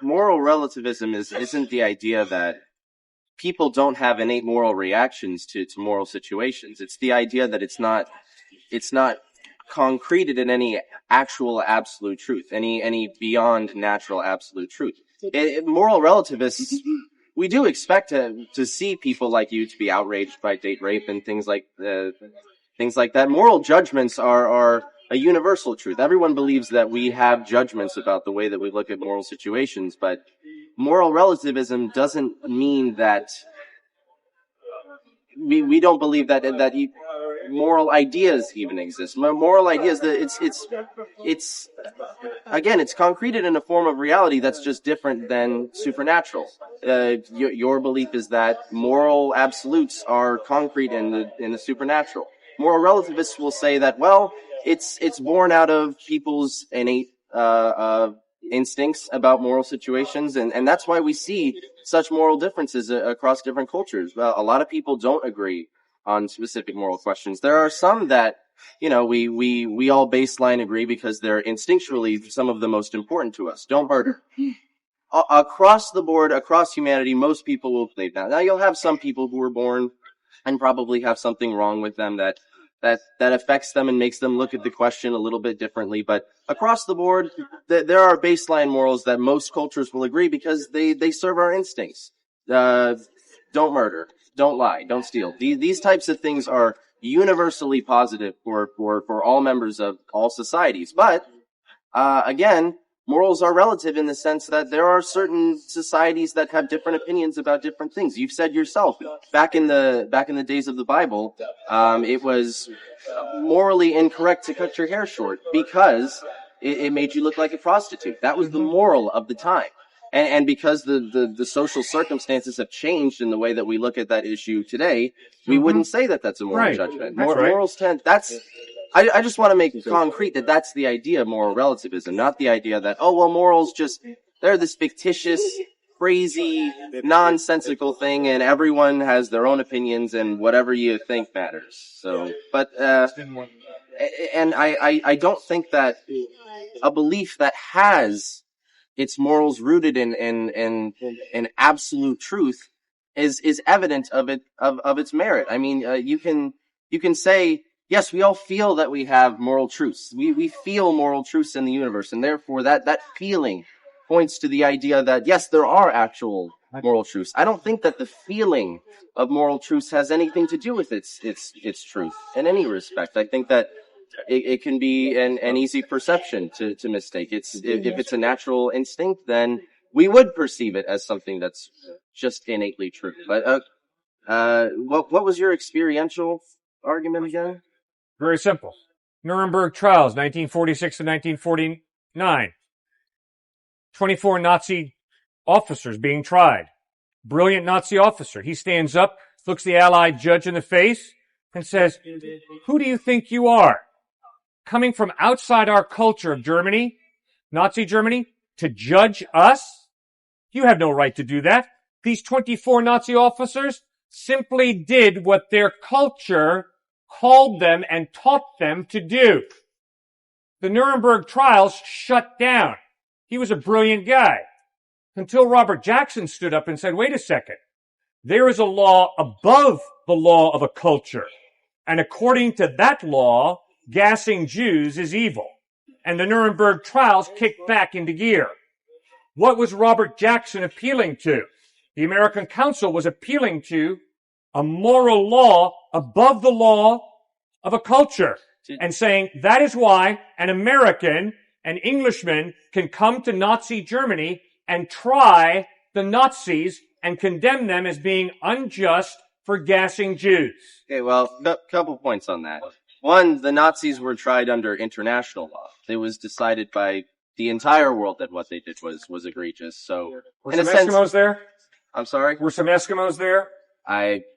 moral relativism isn't the idea that people don't have innate moral reactions to moral situations. It's the idea that it's not concreted in any actual absolute truth, any beyond natural absolute truth. Moral relativists, we do expect to see people like you to be outraged by date rape and things like that. Moral judgments are a universal truth. Everyone believes that we have judgments about the way that we look at moral situations, but moral relativism doesn't mean that we don't believe that moral ideas even exist. Moral ideas, that it's again, it's concreted in a form of reality that's just different than supernatural. Your belief is that moral absolutes are concrete in the supernatural. Moral relativists will say that, well, it's born out of people's innate instincts about moral situations, and that's why we see such moral differences across different cultures. A lot of people don't agree on specific moral questions. There are some that, we all baseline agree because they're instinctually some of the most important to us. Don't murder. Across the board, across humanity, most people will believe that. Now, you'll have some people who were born and probably have something wrong with them that affects them and makes them look at the question a little bit differently. But across the board, there are baseline morals that most cultures will agree because they serve our instincts. Don't murder. Don't lie. Don't steal. These types of things are universally positive for all members of all societies. But, again, morals are relative in the sense that there are certain societies that have different opinions about different things. You've said yourself, back in the days of the Bible, it was morally incorrect to cut your hair short because it made you look like a prostitute. That was the moral of the time. And because the social circumstances have changed in the way that we look at that issue today, we wouldn't say that that's a moral judgment. Morals tend, I just want to make concrete that that's the idea of moral relativism, not the idea that, morals they're this fictitious, crazy, nonsensical thing, and everyone has their own opinions, and whatever you think matters. So, but, and I don't think that a belief that has its morals rooted in absolute truth is evident of its merit. I mean, you can say, yes, we all feel that we have moral truths. We feel moral truths in the universe, and therefore that feeling points to the idea that, yes, there are actual moral truths. I don't think that the feeling of moral truths has anything to do with its truth in any respect. I think that it can be an easy perception to mistake. If it's a natural instinct, then we would perceive it as something that's just innately true. But what was your experiential argument again? Very simple. Nuremberg trials, 1946 to 1949. 24 Nazi officers being tried. Brilliant Nazi officer. He stands up, looks the Allied judge in the face, and says, "Who do you think you are? Coming from outside our culture of Germany, Nazi Germany, to judge us? You have no right to do that. These 24 Nazi officers simply did what their culture called them and taught them to do." The Nuremberg trials shut down. He was a brilliant guy. Until Robert Jackson stood up and said, wait a second. There is a law above the law of a culture. And according to that law, gassing Jews is evil. And the Nuremberg trials kicked back into gear. What was Robert Jackson appealing to? The American Council was appealing to a moral law above the law of a culture and saying that is why an American, an Englishman can come to Nazi Germany and try the Nazis and condemn them as being unjust for gassing Jews. Okay, well, a couple points on that. One, the Nazis were tried under international law. It was decided by the entire world that what they did was egregious. So, were some Eskimos there? I'm sorry? Were some Eskimos there?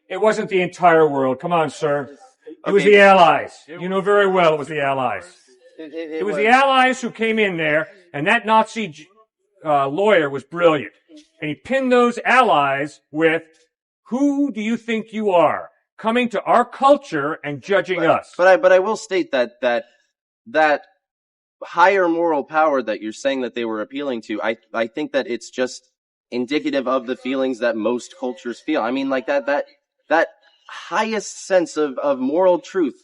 It wasn't the entire world. Come on, sir. It was the Allies. You know very well it was the Allies. It was the Allies who came in there, and that Nazi lawyer was brilliant. And he pinned those Allies with, who do you think you are, coming to our culture and judging us? But I will state that higher moral power that you're saying that they were appealing to, I think that it's just indicative of the feelings that most cultures feel. I mean, like that highest sense of moral truth.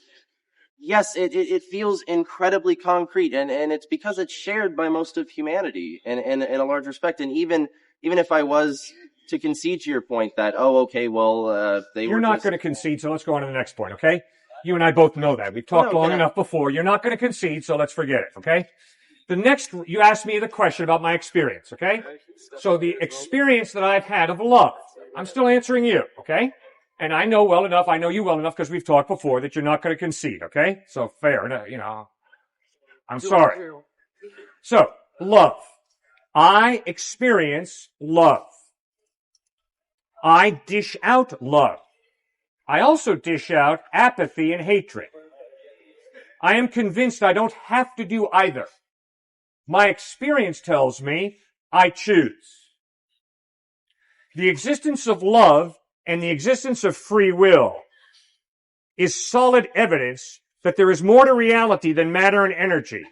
Yes, it feels incredibly concrete, and it's because it's shared by most of humanity in a large respect. And even if I was to concede to your point that, okay, well, You're not going to concede, so let's go on to the next point, okay? You and I both know that. We've talked long enough before. You're not going to concede, so let's forget it, okay? The next, you asked me the question about my experience, okay? So the experience that I've had of love, I'm still answering you, okay? And I know you well enough because we've talked before that you're not going to concede, okay? So fair, I'm sorry. So, love. I experience love. I dish out love. I also dish out apathy and hatred. I am convinced I don't have to do either. My experience tells me I choose. The existence of love and the existence of free will is solid evidence that there is more to reality than matter and energy.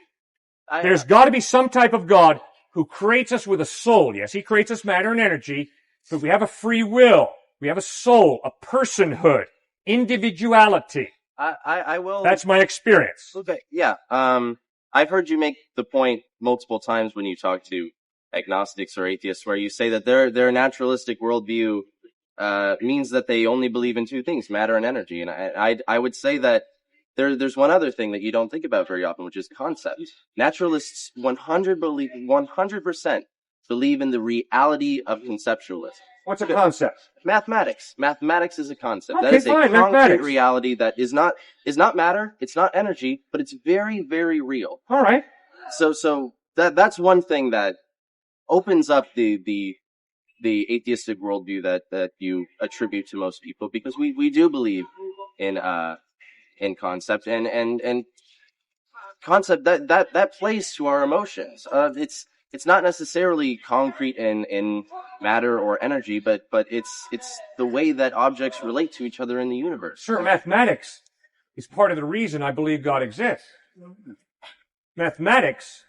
There's got to be some type of God who creates us with a soul. Yes, he creates us matter and energy, but we have a free will. We have a soul, a personhood, individuality. I will. That's my experience. Okay, yeah. I've heard you make the point multiple times when you talk to agnostics or atheists, where you say that their naturalistic worldview means that they only believe in two things, matter and energy. And I would say that there's one other thing that you don't think about very often, which is concept. Naturalists 100% believe in the reality of conceptualism. What's a concept? Mathematics. Mathematics is a concept. Okay, that is a fine, concrete reality that is not matter, it's not energy, but it's very, very real. All right. So that's one thing that opens up the atheistic worldview that you attribute to most people, because we do believe in concept and concept that plays to our emotions. It's not necessarily concrete in matter or energy, but it's the way that objects relate to each other in the universe. Sure, mathematics is part of the reason I believe God exists. Mathematics,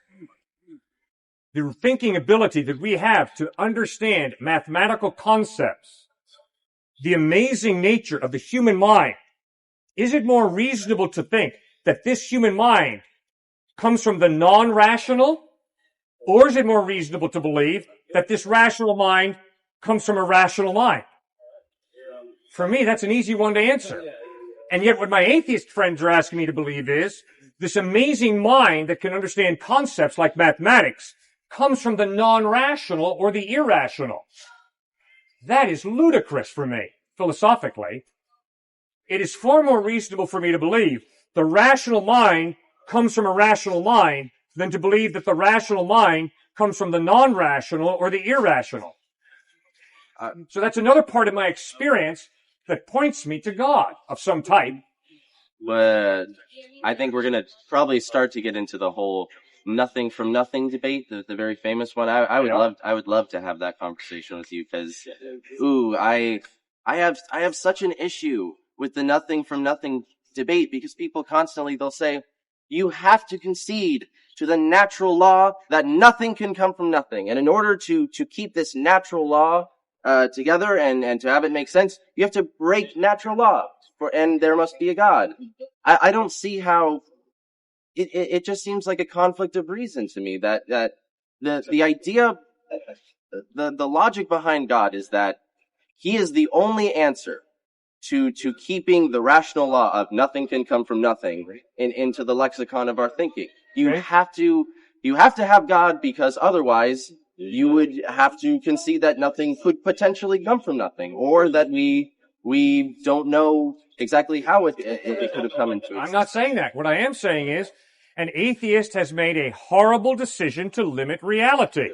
the thinking ability that we have to understand mathematical concepts, the amazing nature of the human mind. Is it more reasonable to think that this human mind comes from the non-rational? Or is it more reasonable to believe that this rational mind comes from a rational mind? For me, that's an easy one to answer. And yet what my atheist friends are asking me to believe is this amazing mind that can understand concepts like mathematics comes from the non-rational or the irrational. That is ludicrous for me, philosophically. It is far more reasonable for me to believe the rational mind comes from a rational mind than to believe that the rational mind comes from the non-rational or the irrational. So that's another part of my experience that points me to God of some type. But I think we're going to probably start to get into the whole nothing from nothing debate, the very famous one. I would love to have that conversation with you, because I have such an issue with the nothing from nothing debate, because people constantly, they'll say, you have to concede to the natural law that nothing can come from nothing. And in order to keep this natural law together and to have it make sense, you have to break natural law, and there must be a God. I don't see how it just seems like a conflict of reason to me, that the idea, the logic behind God is that he is the only answer to keeping the rational law of nothing can come from nothing into the lexicon of our thinking. You have to have God, because otherwise you would have to concede that nothing could potentially come from nothing, or that we don't know exactly how it could have come into existence. I'm not saying that. What I am saying is an atheist has made a horrible decision to limit reality.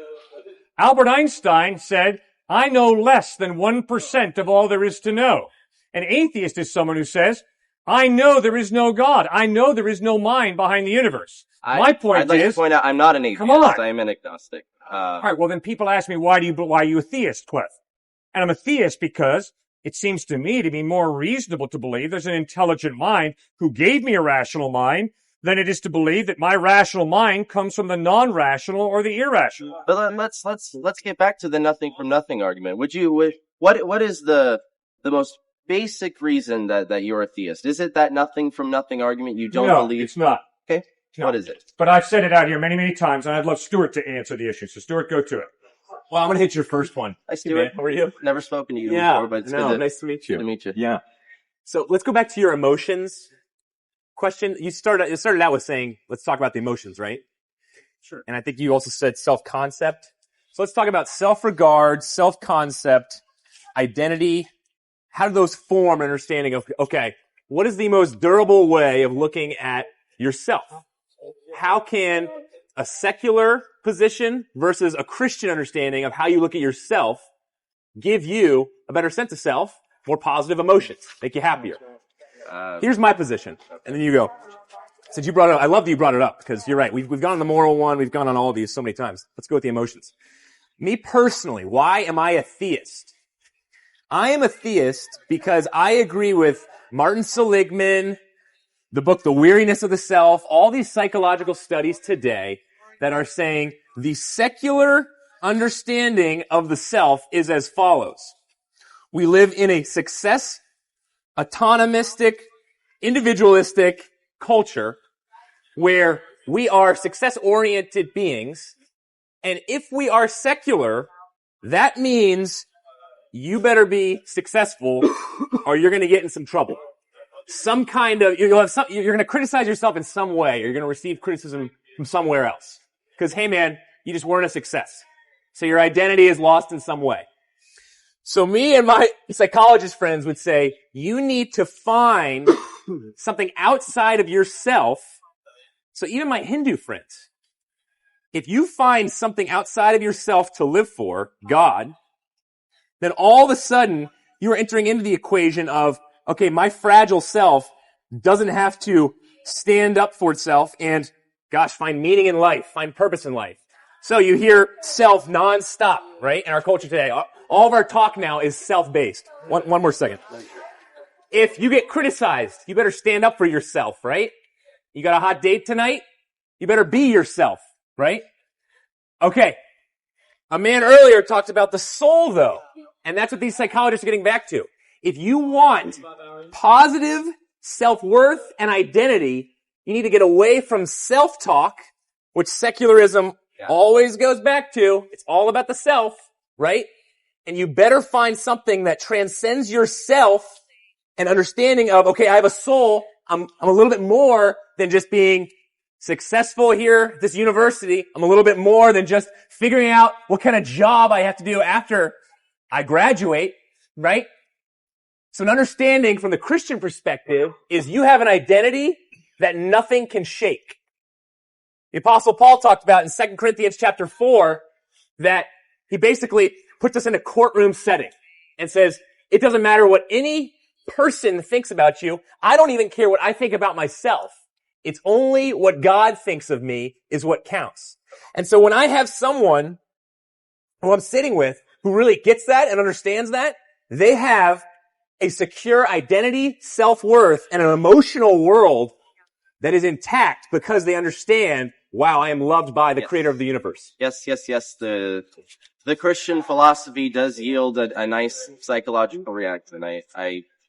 Albert Einstein said, I know less than 1% of all there is to know. An atheist is someone who says, I know there is no God. I know there is no mind behind the universe. My point I'd like to point out, I'm not an atheist. Come on. I'm an agnostic. All right, well then people ask me, why are you a theist, Cliffe? And I'm a theist because it seems to me to be more reasonable to believe there's an intelligent mind who gave me a rational mind, than it is to believe that my rational mind comes from the non-rational or the irrational. But let's get back to the nothing from nothing argument. What is the most basic reason that you're a theist? Is it that nothing from nothing argument you don't believe? No, it's not. Okay. No. What is it? But I've said it out here many, many times, and I'd love Stuart to answer the issue. So Stuart, go to it. Well, I'm going to hit your first one. Hi, Stuart. How are you? Never spoken to you before, but it's nice to meet you. good to meet you. Yeah. So let's go back to your emotions question. You started out with saying, let's talk about the emotions, right? Sure. And I think you also said self-concept. So let's talk about self-regard, self-concept, identity. How do those form an understanding of, okay, what is the most durable way of looking at yourself? How can a secular position versus a Christian understanding of how you look at yourself give you a better sense of self, more positive emotions, make you happier? Here's my position. And then you go. Since you brought it up, I love that you brought it up because you're right. We've gone on the moral one. We've gone on all of these so many times. Let's go with the emotions. Me personally, why am I a theist? I am a theist because I agree with Martin Seligman, the book The Weariness of the Self, all these psychological studies today that are saying the secular understanding of the self is as follows. We live in a success, autonomistic, individualistic culture where we are success-oriented beings, and if we are secular, that means you better be successful or you're going to get in some trouble. Some kind of, you're going to criticize yourself in some way, or you're going to receive criticism from somewhere else. Because, hey man, you just weren't a success. So your identity is lost in some way. So me and my psychologist friends would say, you need to find something outside of yourself. So even my Hindu friends, if you find something outside of yourself to live for, God, then all of a sudden you are entering into the equation of, okay, my fragile self doesn't have to stand up for itself and, gosh, find meaning in life, find purpose in life. So you hear self nonstop, right? In our culture today, all of our talk now is self-based. One more second. If you get criticized, you better stand up for yourself, right? You got a hot date tonight? You better be yourself, right? Okay. A man earlier talked about the soul, though. And that's what these psychologists are getting back to. If you want positive self-worth and identity, you need to get away from self-talk, which secularism always goes back to. It's all about the self, right? And you better find something that transcends yourself and understanding of, okay, I have a soul. I'm a little bit more than just being successful here at this university. I'm a little bit more than just figuring out what kind of job I have to do after I graduate, right? So an understanding from the Christian perspective is you have an identity that nothing can shake. The Apostle Paul talked about in 2 Corinthians chapter 4 that he basically puts us in a courtroom setting and says, it doesn't matter what any person thinks about you. I don't even care what I think about myself. It's only what God thinks of me is what counts. And so when I have someone who I'm sitting with who really gets that and understands that, they have a secure identity, self-worth, and an emotional world that is intact because they understand, wow, I am loved by the creator of the universe. Yes. The Christian philosophy does yield a nice psychological reaction.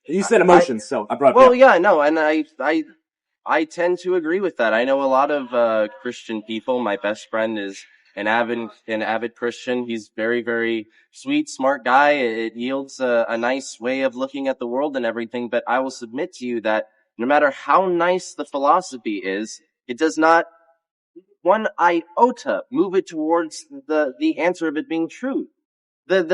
You said emotions, so I brought it up. Well, yeah, no, and I tend to agree with that. I know a lot of Christian people. My best friend is an avid Christian. He's very, very sweet, smart guy. It yields a nice way of looking at the world and everything. But I will submit to you that no matter how nice the philosophy is, it does not one iota move it towards the answer of it being true. Well,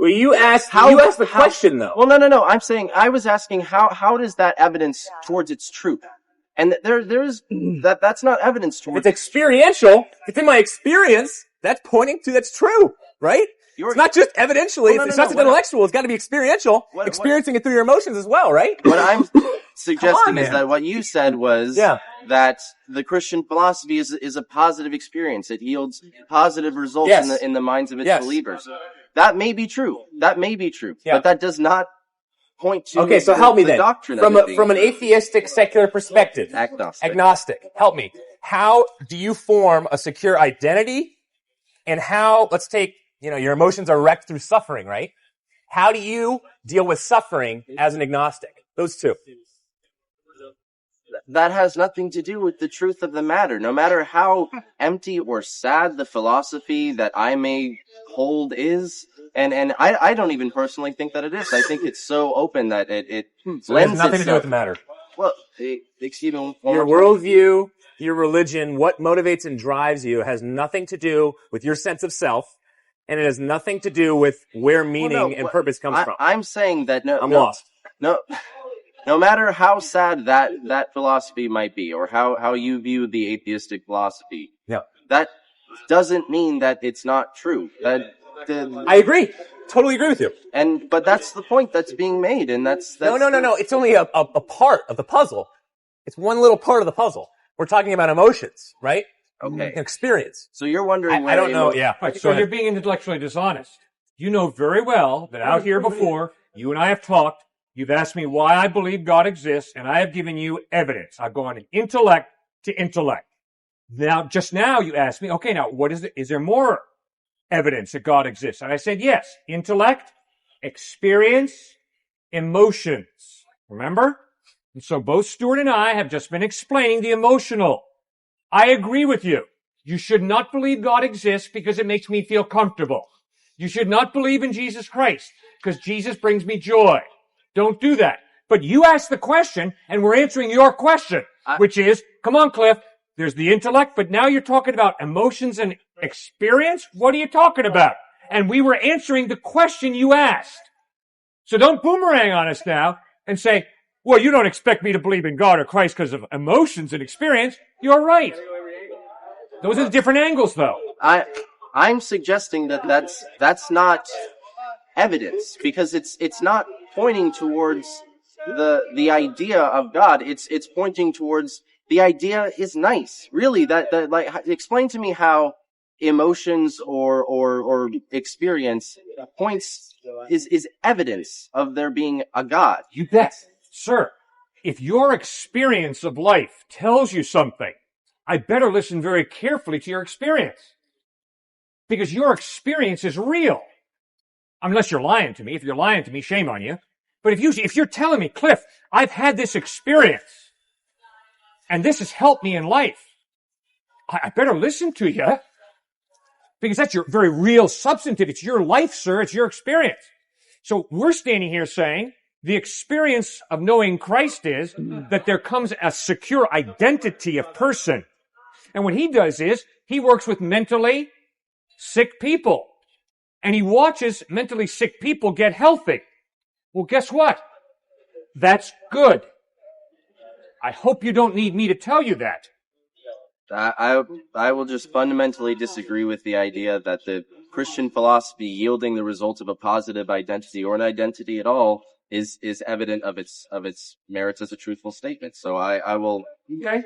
you asked the question though. Well, no. I'm saying I was asking how does that evidence towards its truth? And there's that's not evidence towards. It's experiential. It's in my experience. That's pointing to that's true, right? It's not just evidentially. It's not just intellectual. It's got to be experiential. Experiencing it through your emotions as well, right? What I'm suggesting is that what you said was that the Christian philosophy is a positive experience. It yields positive results in the minds of its believers. That may be true. Yeah. But that does not point to Okay, so help me the then. doctrine From of it from an atheistic secular perspective, agnostic, help me. How do you form a secure identity? And how, let's take, your emotions are wrecked through suffering, right? How do you deal with suffering as an agnostic? Those two. That has nothing to do with the truth of the matter. No matter how empty or sad the philosophy that I may hold is, and I don't even personally think that it is. I think it's so open that it So it has lends nothing to do itself. with the matter. Well, excuse me. Your worldview, your religion, what motivates and drives you has nothing to do with your sense of self, and it has nothing to do with where meaning and purpose comes from. I'm saying that I'm lost. No matter how sad that philosophy might be, or how you view the atheistic philosophy, that doesn't mean that it's not true. I agree. Totally agree with you. But that's the point that's being made, and that's No. It's only a part of the puzzle. It's one little part of the puzzle. We're talking about emotions, right? Okay. Experience. So you're wondering I don't know. Yeah. Right, so you're being intellectually dishonest. You know very well that out here before, you and I have talked, you've asked me why I believe God exists, and I have given you evidence. I've gone intellect to intellect. Now, just now you asked me, okay, now what is it? Is there more evidence that God exists? And I said, yes, intellect, experience, emotions. Remember? And so both Stuart and I have just been explaining the emotional. I agree with you. You should not believe God exists because it makes me feel comfortable. You should not believe in Jesus Christ because Jesus brings me joy. Don't do that. But you asked the question, and we're answering your question, which is, come on, Cliffe, there's the intellect, but now you're talking about emotions and experience? What are you talking about? And we were answering the question you asked. So don't boomerang on us now and say, well, you don't expect me to believe in God or Christ because of emotions and experience. You're right. Those are the different angles, though. I'm suggesting that that's not evidence, because it's not pointing towards the idea of God. It's pointing towards the idea is nice. Really, that like, explain to me how emotions or experience is evidence of there being a God. You bet. Sir, if your experience of life tells you something, I better listen very carefully to your experience. Because your experience is real. Unless you're lying to me. If you're lying to me, shame on you. But if you're telling me, Cliffe, I've had this experience, and this has helped me in life, I better listen to you. Because that's your very real substantive. It's your life, sir. It's your experience. So we're standing here saying the experience of knowing Christ is that there comes a secure identity of person. And what he does is he works with mentally sick people. And he watches mentally sick people get healthy. Well, guess what? That's good. I hope you don't need me to tell you that. I will just fundamentally disagree with the idea that the Christian philosophy yielding the result of a positive identity or an identity at all is evident of its merits as a truthful statement. So I will. Okay.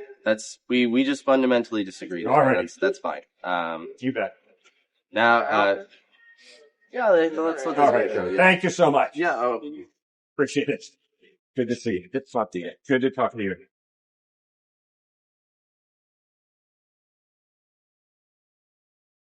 We just fundamentally disagree. All right. That's fine. You bet. Now, let's look. All right. Thank you so much. Yeah. Appreciate it. Good to see you. Good to talk to you. Good to talk to you.